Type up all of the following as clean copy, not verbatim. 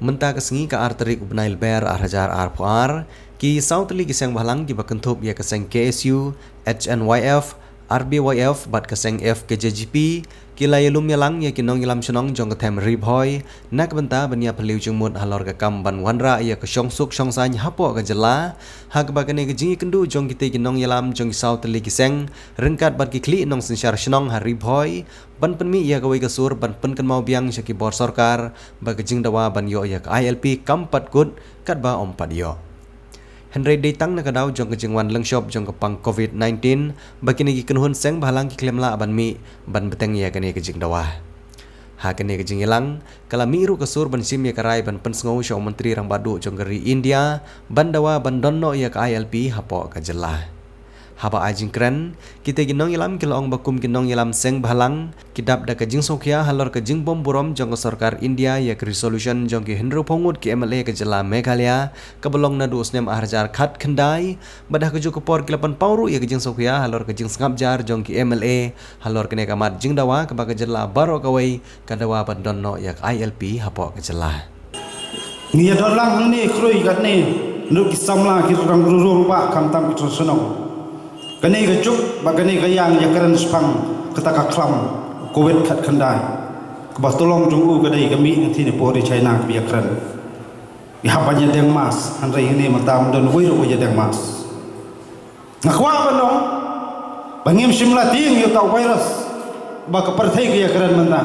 Menta kesengi ka arteri ubnail ber arhajar arpuar ki sautli kiseng balang ki bakentup ya keseng KSU, HNYF, RBYF bat keseng FKJGP kila yelum yalang ya kinong yalam senong jong ketem ribhoy nak benta benia peliu jengmut halor ke kamban wanra ya ke syongsuk syongsany hapo ke jela hak bagane ke jingi kendu jong kite kinong yalam jong sautli kiseng rengkat bat ki kli nong sensyar senong haribhoy ban penmi ya ke kasur ban pen mau biang syaki bor sorkar ba ke jing dawa ban yo ya ke ILP kampat good kat ba ompat yo Henry datang nak kadau jong kejengwan lengshop jong kepang COVID-19 bagi negi kenuhun seng bahalang ki klem la ban mi ban beteng ya kene kejeng dawah. Ha kene kejeng ilang kala miru kesur ban sim ya karai ban pensngau syau menteri rang badu jong geri India ban dawa ban donno ya ke ILP hapo ka jelah. Haba ajing keren kita ginong ilam kilong bakum ginong ilam seng bahalang kidap da kejing sokya halor kejing bom burom jong ke sarkar India ya ke resolution jong ki Hendro Pongut ki MLA ke jela Meghalaya kebelong nadu usnem aharjar khat kendai badah keju kepor kilapan pauru ya kejing sokya halor kejing sengapjar jong ki MLA halor kene kamat jing dawa ke jela baro kawai kadawa ban donno ya ke ILP hapo ke jela Nia dolang ni kroi kat ni nuk kisamla ki rang ruru ba kam tam ki sonong kani gecuk bagani gayang ya keren sepang ketaka klam covid khat khandai kebas tolong jung gadai kami nanti ni pori China biya keren ya hapanya deng mas handai ini matam don wiru ya deng mas ngakwa banong bangim simla ting yu tau virus ba ka parthai ya keren menta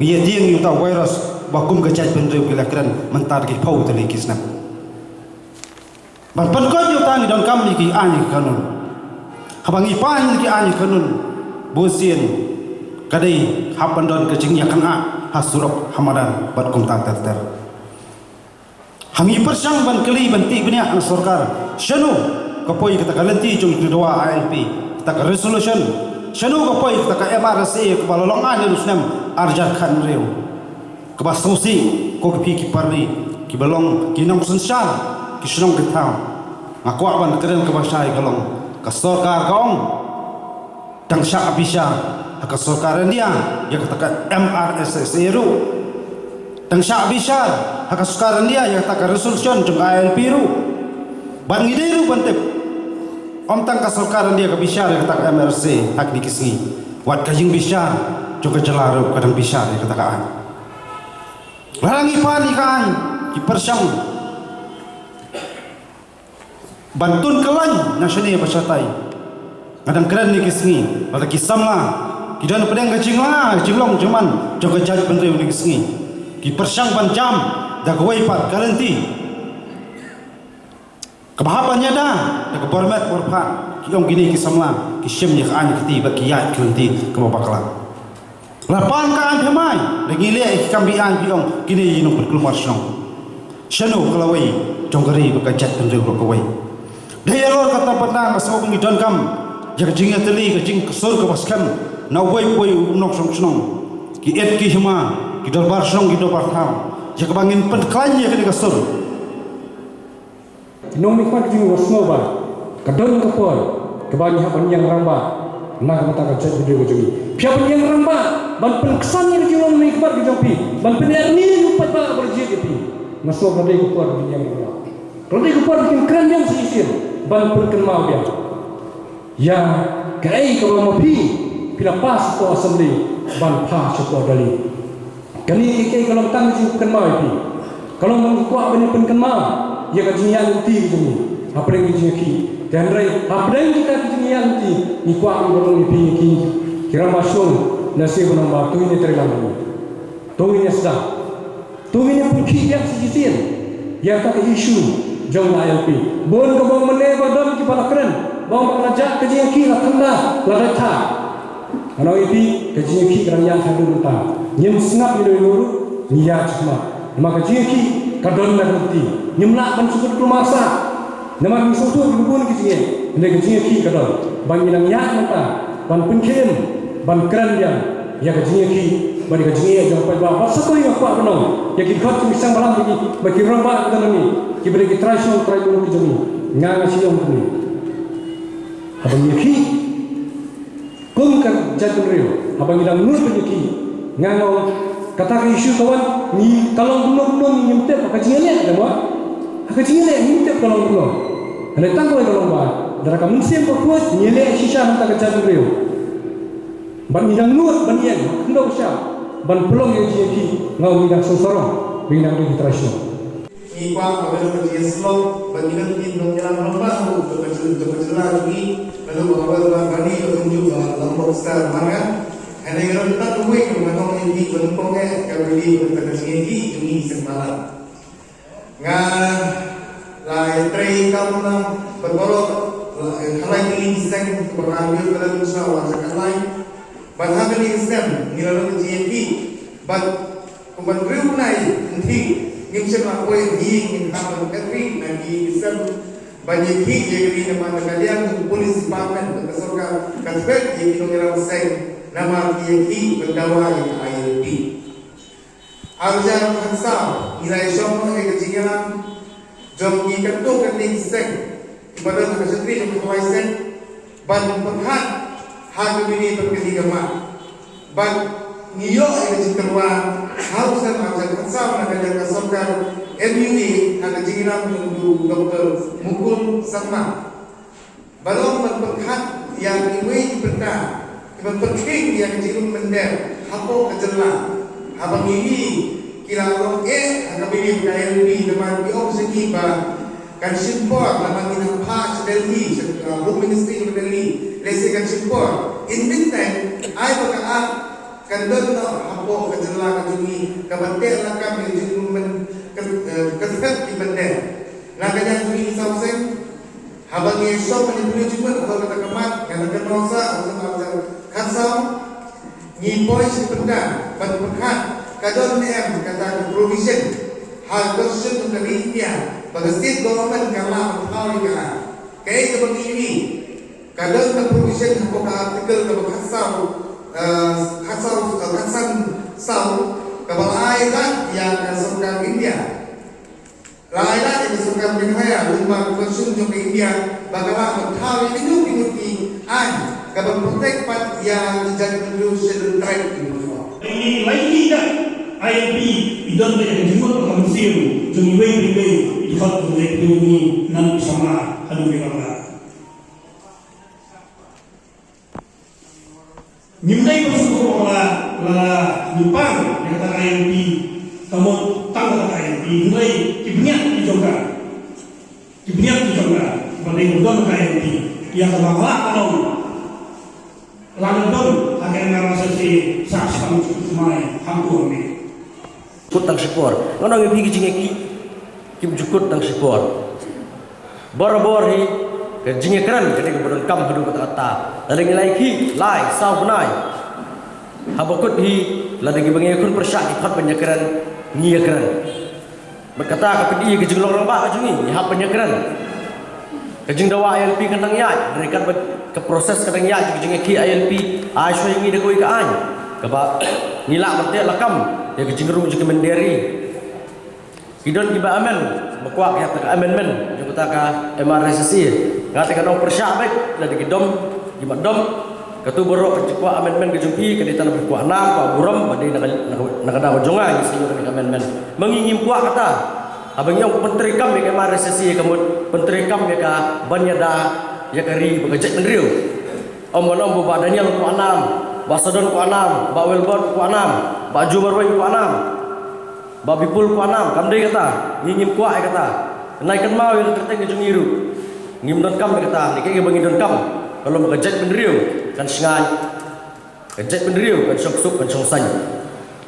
ya ting yu tau virus ba kum gachat benreu bila keren mentar ki phau tali kisna ban pan ko yu tani don kam ni ki ani kanun habang ipan ki ani kanun bosien kadai habandon kecing yakan hasurok hamadan bat kum ta ter hangi persang ban keli banti benya ang sarkar shanu kapoi kata kalenti jong dua ILP kata resolution shanu kapoi kata MRSA kebalolongan lusnam arjar khan reu kebasosi ko ki parli ki balong kinong sensyal ki shnong ketau ngakwa ban keren kebasai kalong kasorkar kaum tang syak bisa kasorkar dia ya kata MRSA ru tang syak bisa kasorkar dia ya kata resolution jong ILP ru ban ngideu bantep om tang kasorkar dia ka bisa ya kata MRSA hak dikisi wat kajing bisa jong kejelaru kadang bisa ya kata kaan larang ipan ikan ki persyang bantun kelan nasyani pasyatai kadang keren ni kisngi pada kisamla kidan pedang kecingla jinglong cuman joga jaj benteu ni kisngi ki persyang ban jam da gawai pat garanti kebahapannya dah da kebormat borpat ki ong gini kisamla ki syem ni kan kiti ba ki yat garanti ke babakla lapan kan pemai lagi le kambian ki ong gini no berkeluar syong syanu kelawai jonggari bekajat benteu kawai daya lor kata pernah masuk pengidon kam jaga jingnya teli ke jing kesur ke baskan na wai unok song senong ki et ki hima ki dorbar song ki dorbar tham jaga bangin pen klanya ke kesur nong mikmat jing wasno ba kadon ke poi ke bani hapan yang ramba na kata ka jat video jumi pia pen yang ramba ban pen kesannya jing nong mikmat ki jopi ban pen ni upat ba berjit ki ngaso ka dei ke poi yang ramba kalau dei ke poi bikin keren yang sisir ban perkenal dia ya kai kalau mau bila pas ko assembly ban pas ko dali kani kai kalau tang ji kenal pi kalau mau kuat bani penkenal ya kajian ti gitu apa yang ki dan rai apa yang kita kajian ti ni kuat orang ni pi ki kira masuk nasi menambah tu ini terlalu tu ini sedang tu ini pun ki yang sijin yang tak isu jong ILP bon ko bong mene badam ki pala keren bong raja ke jing ki la thanda la ratha ano ipi ke jing ki ran yang thadu ta nyem snap ni luru niya chma ma ke jing ki kadon na ruti nyemla ban sukut kumasa nama mi sutu ki bun ki jing ne ke jing ki kadon bang yang ya ta ban punkem ban keren dia ya ke jing ki bari ke jing jong pa ba sakoi ko ano ya ki khot mi sang balang ki bagi ramba ka ni kiberi kita try dulu ke jami nganga siang kini abang yaki kum kan jatuh rio abang idam nur penyaki nganga kata ke isu kawan ni kalau belum nyemtep maka jingle dah buat hak jingle nyemtep kalau belum ada tangguh kalau buat darah kamu siap berkuat nyele sisa hantar ke jalan beliau ban midang nuat ban yang hendak siap ban pelong yang jadi ngau midang sorong midang di tradisional Ipa apabila berjaya selok bagi nanti menjalan lomba untuk berjalan lagi lalu apabila bani berunjuk lomba besar mana ada yang rentan duit mengenai yang di berlempongnya kalau di berterus ini demi semalam ngan lain tray kamu nam berborok halai ini seng berambil dalam usaha wasakan lain bahkan ini stem nilai berjaya but pembantu naik nanti Kimsen lakukan di Hamad Katri dan di Islam banyak yang nama kalian polis department berkesorkan kasbet yang dinamakan seng nama yang berdawa yang ILP. Arjan Hansal nilai syamah yang kecingan jom ikan tu keting seng ibadah kesatri yang berkawai seng ban penghat hak ini berketigama ban Niyo yang diterwa harusan Arjan Hansal nak kerja kesorkan MUA nak kecingan untuk Dr. Mukul Sama balong berpenghat yang iwe benar berpenting yang kecil mender hapo kejelang abang ini kila orang agak ini KLB teman biok segi ba kan simpor nama kita Pak Delhi Home Ministry of Delhi lesi kan simpor in meantime ai bakaat kan don hapo kejelang kejungi kabantel lah kami jumen kesep di bender nak kaya juni sauseng habang esok menyebut cuma kalau kata kemat kan ada rosa atau Hansal ni boy sebentar berpekat kadon em kata provision hal tersebut dari India bagi state government kalah tahu juga kayak seperti ini kadon provision apakah artikel kepada Hansal kapal airan yang kesukaan India airan yang kesukaan Benghaya rumah konsum ke India bagaimana tahu itu dimengerti kapal protek pat yang jadi solution track ini lagi tak ILP idon dengan jumlah komisi jumlah ini dihat oleh ini nan sama hadu mereka nyimdai bersyukur la nyumpang yang kata ILP kamu tanggal ILP nyimdai kibniat dijoga banding udon ILP yang terbawa kalau London akan merasai saksam semai hampur ni. Kutang sipor, ngono ngi pigi jingeki kim jukut tang sipor. Bor-bor hi ke jingekran jadi kemudian kam hadu kata-kata. Lalu nilai ki lai sau benai. Habakut hi lalu bangekun persyak ipat penyekran ngiyekran. Berkata ke dia ke jenglong lembak jungi hap penyekran. Kejeng dawa ILP kandang yai mereka ke proses kandang yai kejeng ki ILP aisy ngi de koi ka an kaba ngilak mate lakam ya kejeng ru je menderi idon tiba amen bakwak ya tak amendment je ka MRSC ngate ka dong persyak baik la de gedom di madom katu borok kecekwa amendment ke jumpi ke ditan berkuak nam pa buram bade nak ada jongai siyo ke amendment mengingim kuak kata abang yang menteri kam ya kemar resesi kamu menteri kam ya ka banyada ya kari bekerja menriu om Bapak Daniel ku anam Basadon ku anam Pak Welbon ku anam Pak Jumarwai ku anam Pak Bipul ku anam kamdai kata ngingim kuak kata naikkan mau yang terteng ke jungiru ngim don kam kata ni kaya bang don kam kalau bekerja menriu kan sengai kerja menriu kan sok kan songsai